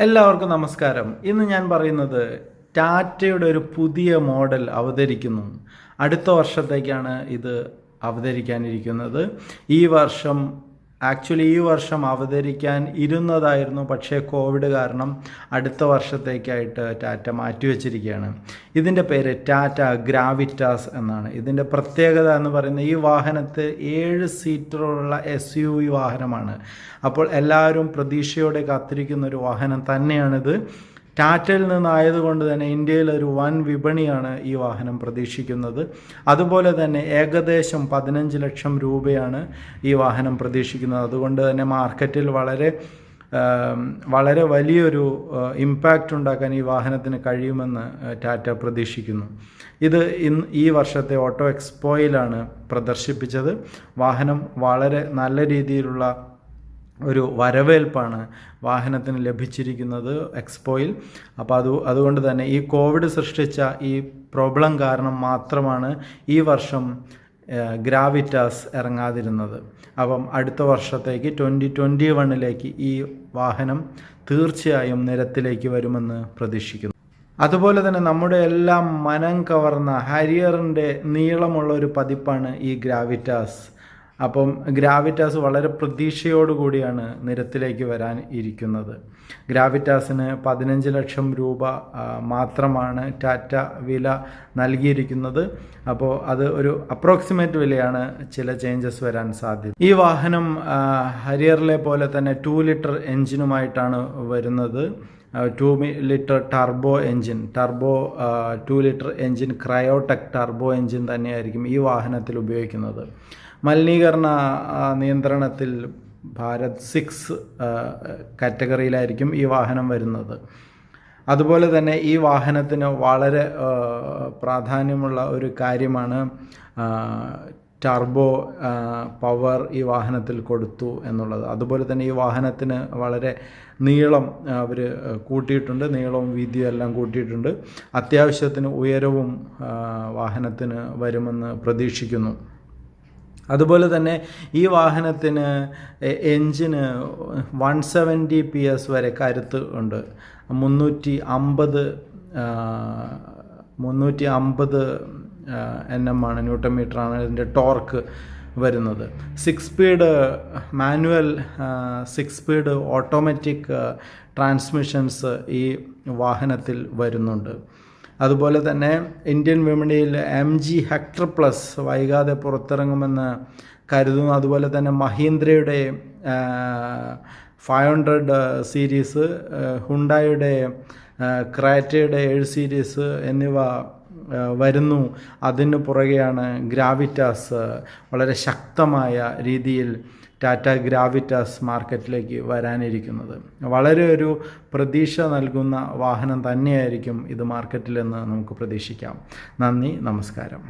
എല്ലാവർക്കും നമസ്കാരം. ഇന്ന് ഞാൻ പറയുന്നത് ടാറ്റയുടെ ഒരു പുതിയ മോഡൽ അവതരിക്കുന്നു. അടുത്ത വർഷത്തേക്കാണ് ഇത് അവതരിക്കാനിരിക്കുന്നത്. ഈ വർഷം അവതരിക്കാൻ ഇരുന്നതായിരുന്നു, പക്ഷേ കോവിഡ് കാരണം അടുത്ത വർഷത്തേക്കായിട്ട് ടാറ്റ മാറ്റിവെച്ചിരിക്കുകയാണ്. ഇതിൻ്റെ പേര് ടാറ്റ ഗ്രാവിറ്റാസ് എന്നാണ്. ഇതിൻ്റെ പ്രത്യേകത എന്ന് പറയുന്നത് ഈ വാഹനത്തെ 7 സീറ്ററുള്ള SUV വാഹനമാണ്. അപ്പോൾ എല്ലാവരും പ്രതീക്ഷയോടെ കാത്തിരിക്കുന്ന ഒരു വാഹനം തന്നെയാണിത്. ടാറ്റയിൽ നിന്നായതുകൊണ്ട് തന്നെ ഇന്ത്യയിൽ ഒരു വൻ വിപണിയാണ് ഈ വാഹനം പ്രതീക്ഷിക്കുന്നത്. അതുപോലെ തന്നെ ഏകദേശം 15 ലക്ഷം രൂപയാണ് ഈ വാഹനം പ്രതീക്ഷിക്കുന്നത്. അതുകൊണ്ട് തന്നെ മാർക്കറ്റിൽ വളരെ വലിയൊരു ഇമ്പാക്റ്റ് ഉണ്ടാക്കാൻ ഈ വാഹനത്തിന് കഴിയുമെന്ന് ടാറ്റ പ്രതീക്ഷിക്കുന്നു. ഇത് ഈ വർഷത്തെ ഓട്ടോ എക്സ്പോയിലാണ് പ്രദർശിപ്പിച്ചത്. വാഹനം വളരെ നല്ല രീതിയിലുള്ള ഒരു വരവേൽപ്പാണ് വാഹനത്തിന് ലഭിച്ചിരിക്കുന്നത് എക്സ്പോയിൽ. അപ്പോൾ അതുകൊണ്ട് തന്നെ ഈ കോവിഡ് സൃഷ്ടിച്ച ഈ പ്രോബ്ലം കാരണം മാത്രമാണ് ഈ വർഷം ഗ്രാവിറ്റാസ് ഇറങ്ങാതിരുന്നത്. അപ്പം അടുത്ത വർഷത്തേക്ക് 2021 ഈ വാഹനം തീർച്ചയായും നിരത്തിലേക്ക് വരുമെന്ന് പ്രതീക്ഷിക്കുന്നു. അതുപോലെ തന്നെ നമ്മുടെ എല്ലാം മനം കവർന്ന ഹാരിയറിൻ്റെ നീളമുള്ള ഒരു പതിപ്പാണ് ഈ ഗ്രാവിറ്റാസ്. അപ്പം ഗ്രാവിറ്റാസ് വളരെ പ്രതീക്ഷയോടുകൂടിയാണ് നിരത്തിലേക്ക് വരാൻ ഇരിക്കുന്നത്. ഗ്രാവിറ്റാസിന് 15 ലക്ഷം രൂപ മാത്രമാണ് ടാറ്റ വില നൽകിയിരിക്കുന്നത്. അപ്പോൾ അത് ഒരു അപ്രോക്സിമേറ്റ് വിലയാണ്, ചില ചേഞ്ചസ് വരാൻ സാധ്യത. ഈ വാഹനം ഹരിയറിലെ പോലെ തന്നെ 2 ലിറ്റർ എൻജിനുമായിട്ടാണ് വരുന്നത്. 2 litre turbo 2 litre engine Kryotec turbo engine തന്നെയായിരിക്കും ഈ വാഹനത്തിൽ ഉപയോഗിക്കുന്നത്. മലിനീകരണ നിയന്ത്രണത്തിൽ ഭാരത് 6 കാറ്റഗറിയിലായിരിക്കും ഈ വാഹനം വരുന്നത്. അതുപോലെ തന്നെ ഈ വാഹനത്തിന് വളരെ പ്രാധാന്യമുള്ള ഒരു കാര്യമാണ് ടർബോ പവർ ഈ വാഹനത്തിൽ കൊടുത്തു എന്നുള്ളത്. അതുപോലെ തന്നെ ഈ വാഹനത്തിന് വളരെ നീളം അവർ കൂട്ടിയിട്ടുണ്ട്. നീളവും വീതിയും എല്ലാം കൂട്ടിയിട്ടുണ്ട്. അത്യാവശ്യത്തിന് ഉയരവും വാഹനത്തിന് വരുമെന്ന് പ്രതീക്ഷിക്കുന്നു. അതുപോലെ തന്നെ ഈ വാഹനത്തിന് എൻജിന് 170 PS വരെ കരുത്ത് ഉണ്ട്. 350 Nm ആണ്, ന്യൂട്ടൺ മീറ്ററാണ് ഇതിൻ്റെ ടോർക്ക് വരുന്നത്. 6 speed manual 6 speed automatic transmissions ഈ വാഹനത്തിൽ വരുന്നുണ്ട്. അതുപോലെ തന്നെ ഇന്ത്യൻ വിപണിയിൽ MG ഹെക്ടർ പ്ലസ് വൈകാതെ പുറത്തിറങ്ങുമെന്ന് കരുതുന്നു. അതുപോലെ തന്നെ മഹീന്ദ്രയുടെ 500 സീരീസ്, ഹുണ്ടായുടെ ക്രേറ്റയുടെ 7 സീരീസ് എന്നിവ വരുന്നു. അതിന് പുറകെയാണ് ഗ്രാവിറ്റാസ് വളരെ ശക്തമായ രീതിയിൽ ടാറ്റ ഗ്രാവിറ്റാസ് മാർക്കറ്റിലേക്ക് വരാനിരിക്കുന്നത്. വളരെ ഒരു പ്രതീക്ഷ നൽകുന്ന വാഹനം തന്നെയായിരിക്കും ഇത് മാർക്കറ്റിലെന്ന് നമുക്ക് പ്രതീക്ഷിക്കാം. നന്ദി, നമസ്കാരം.